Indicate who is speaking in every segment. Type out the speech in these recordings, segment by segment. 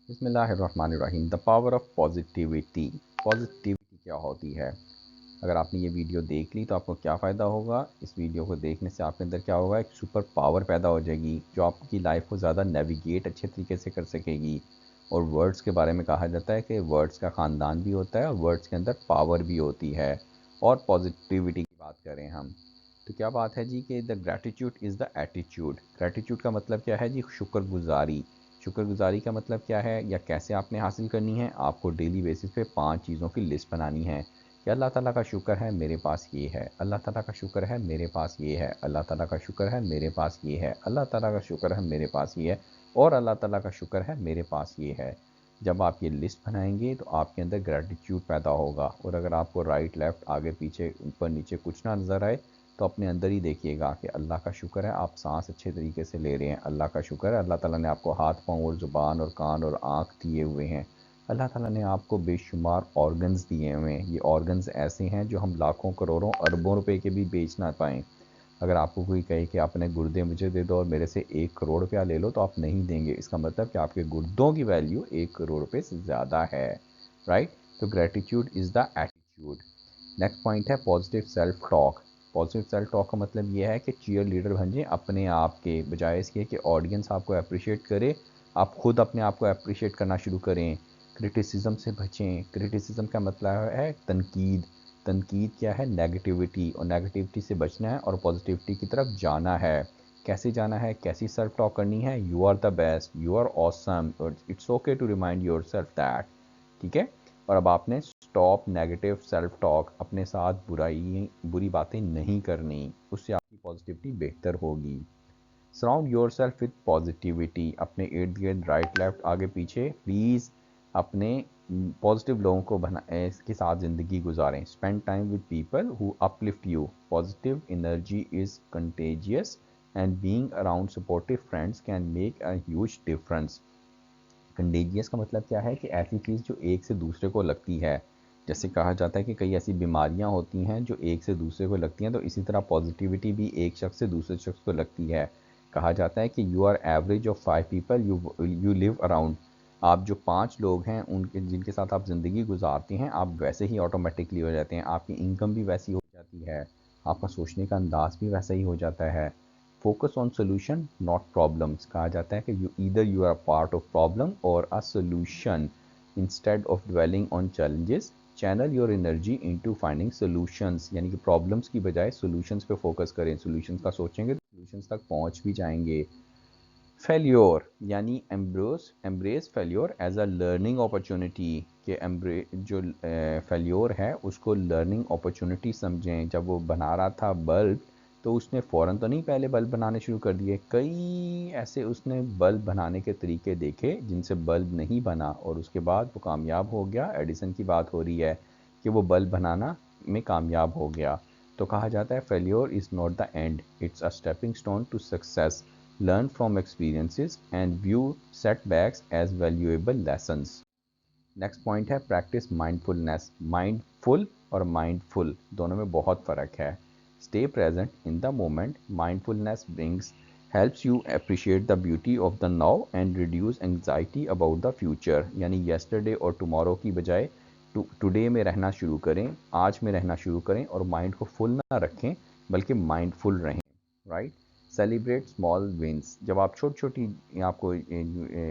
Speaker 1: बिस्मिल्लाहिर्रहमानिर्रहीम। The power of positivity. Positivity क्या होती है? अगर आपने ये वीडियो देख ली तो आपको क्या फ़ायदा होगा? इस वीडियो को देखने से आपके अंदर क्या होगा, एक सुपर पावर पैदा हो जाएगी जो आपकी लाइफ को ज़्यादा नेविगेट अच्छे तरीके से कर सकेगी। और वर्ड्स के बारे में कहा जाता है कि वर्ड्स का ख़ानदान भी होता है और वर्ड्स के अंदर पावर भी होती है। और पॉजिटिविटी की बात करें हम तो क्या बात है जी कि the gratitude is the attitude. Gratitude का मतलब क्या है जी? शुक्रगुजारी। शुक्रगुजारी का मतलब क्या है या कैसे आपने हासिल करनी है? आपको डेली बेसिस पे 5 चीज़ों की लिस्ट बनानी है कि अल्लाह ताला का शुक्र है मेरे पास ये है, अल्लाह ताला का शुक्र है मेरे पास ये है, अल्लाह ताला का शुक्र है मेरे पास ये है, अल्लाह ताला का शुक्र है मेरे पास ये है और अल्लाह ताला का शुक्र है मेरे पास ये है। जब आप ये लिस्ट बनाएंगे तो आपके अंदर ग्रैटिट्यूड पैदा होगा। और अगर आपको राइट लेफ़्ट आगे पीछे ऊपर नीचे कुछ ना नज़र आए तो अपने अंदर ही देखिएगा कि अल्लाह का शुक्र है आप सांस अच्छे तरीके से ले रहे हैं, अल्लाह का शुक्र है अल्लाह ताला ने आपको हाथ पाँव और ज़ुबान और कान और आँख दिए हुए हैं, अल्लाह ताला ने आपको बेशुमार ऑर्गन्स दिए हुए हैं। ये ऑर्गन्स ऐसे हैं जो हम लाखों करोड़ों अरबों रुपए के भी बेच ना पाएँ। अगर आपको कोई कहे कि अपने गुर्दे मुझे दे दो और मेरे से 1 करोड़ रुपया ले लो तो आप नहीं देंगे। इसका मतलब कि आपके गुर्दों की वैल्यू 1 करोड़ रुपये से ज़्यादा है। राइट? तो gratitude is the attitude. Next point है positive self talk. Positive self talk का मतलब ये है कि चीयर लीडर बन जाए अपने आप के, बजाय इसके कि ऑडियंस आपको अप्रिशिएट करे, आप खुद अपने आप को अप्रिशिएट करना शुरू करें। क्रिटिसिज्म से बचें। क्रिटिसिज्म का मतलब है तनकीद। तनकीद क्या है? नेगेटिविटी। और नेगेटिविटी से बचना है और पॉजिटिविटी की तरफ जाना है। कैसे जाना है? कैसी सेल्फ टॉक करनी है? You are the best, you are awesome, it's okay to remind your self that. ठीक है? और अब आपने स्टॉप नेगेटिव सेल्फ टॉक, अपने साथ बुरी बातें नहीं करनी, उससे आपकी पॉजिटिविटी बेहतर होगी। Surround your self with positivity. अपने इर्द गिर्द राइट लेफ्ट आगे पीछे प्लीज़ अपने पॉजिटिव लोगों को के साथ ज़िंदगी गुजारें। Spend time with people who uplift you. Positive energy is contagious and being around supportive friends can make a huge difference. Contagious का मतलब क्या है कि ऐसी चीज़ जो एक से दूसरे को लगती है। जैसे कहा जाता है कि कई ऐसी बीमारियां होती हैं जो एक से दूसरे को लगती हैं, तो इसी तरह पॉजिटिविटी भी एक शख्स से दूसरे शख्स को लगती है। कहा जाता है कि you are average of 5 people you live around. आप जो 5 लोग हैं उनके जिनके साथ आप ज़िंदगी गुजारते हैं, आप वैसे ही ऑटोमेटिकली हो जाते हैं। आपकी इनकम भी वैसी हो जाती है, आपका सोचने का अंदाज भी वैसा ही हो जाता है। Focus on solution not problems. कहा जाता है कि you are part of problem और a solution. Instead of dwelling on challenges channel your energy into finding solutions. यानी कि प्रॉब्लम्स की बजाय सोल्यूशंस पे फोकस करें। सोल्यूशंस का सोचेंगे तो सोल्यूशंस तक पहुंच भी जाएंगे। फेल्योर यानी embrace failure as a learning opportunity. कि जो फेल्योर है उसको लर्निंग अपॉर्चुनिटी समझें। जब वो बना रहा था बल्ब तो उसने फ़ौरन तो नहीं पहले बल्ब बनाने शुरू कर दिए, कई ऐसे उसने बल्ब बनाने के तरीके देखे जिनसे बल्ब नहीं बना और उसके बाद वो कामयाब हो गया। एडिसन की बात हो रही है कि वो बल्ब बनाना में कामयाब हो गया। तो कहा जाता है failure is not the end, it's a stepping stone to success. Learn from experiences and view setbacks as valuable lessons. Next point है प्रैक्टिस माइंडफुलनेस। माइंडफुल और माइंडफुल दोनों में बहुत फ़र्क है। Stay present in the moment. Mindfulness brings helps you appreciate the beauty of the now and reduce anxiety about the future. यानी yesterday और tomorrow की बजाय टुडे में रहना शुरू करें, आज में रहना शुरू करें और माइंड को फुल ना रखें बल्कि माइंडफुल रहें। राइट? Celebrate small wins. जब आप छोटी छोटी आपको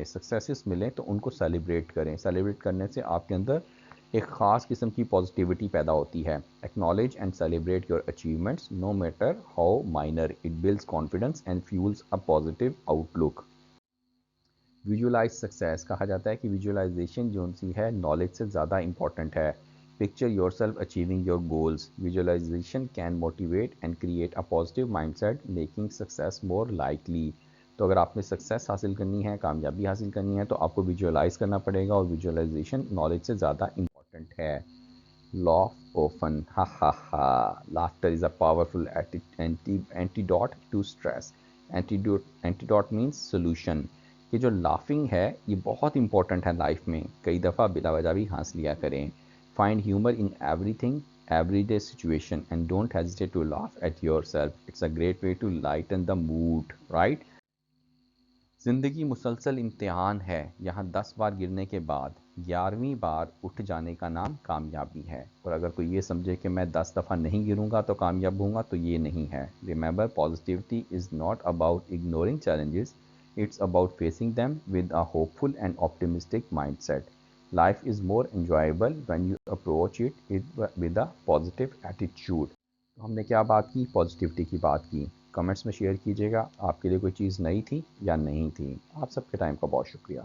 Speaker 1: सक्सेसेस मिलें तो उनको सेलिब्रेट करें। सेलिब्रेट करने से आपके अंदर एक ख़ास किस्म की पॉजिटिविटी पैदा होती है। Acknowledge and celebrate your achievements no matter how minor, it builds confidence and fuels a positive outlook. Visualize success. कहा जाता है कि विजुअलाइजेशन जो सी है नॉलेज से ज़्यादा इंपॉर्टेंट है। Picture your self achieving your goals. Visualization can motivate and create a positive mindset making success more likely. तो अगर आपने सक्सेस हासिल करनी है, कामयाबी हासिल करनी है, तो आपको विजुअलाइज करना पड़ेगा और विजुअलाइजेशन नॉलेज से ज़्यादा इंपॉर्टेंट है। Laugh often. Ha ha ha. Laughter is a powerful antidote to stress. Antidote means solution. ये जो लाफिंग है ये बहुत इंपॉर्टेंट है लाइफ में। कई दफ़ा बिला वजह भी हंस लिया करें। Find humour in everything, everyday situation and don't hesitate to laugh at yourself. It's a great way to lighten the mood, right? ज़िंदगी मुसलसल इम्तिहान है, यहाँ 10 बार गिरने के बाद 11वीं बार उठ जाने का नाम कामयाबी है। और अगर कोई ये समझे कि मैं 10 दफ़ा नहीं गिरूंगा तो कामयाब होऊंगा, तो ये नहीं है। Remember, positivity is not about ignoring challenges, it's about facing them with a hopeful and optimistic mindset. Life is more enjoyable when you approach it with a positive attitude। तो हमने क्या बात की? पॉजिटिविटी की बात की। कमेंट्स में share कीजिएगा आपके लिए कोई चीज़ नई थी या नहीं थी। आप सबके टाइम का बहुत शुक्रिया।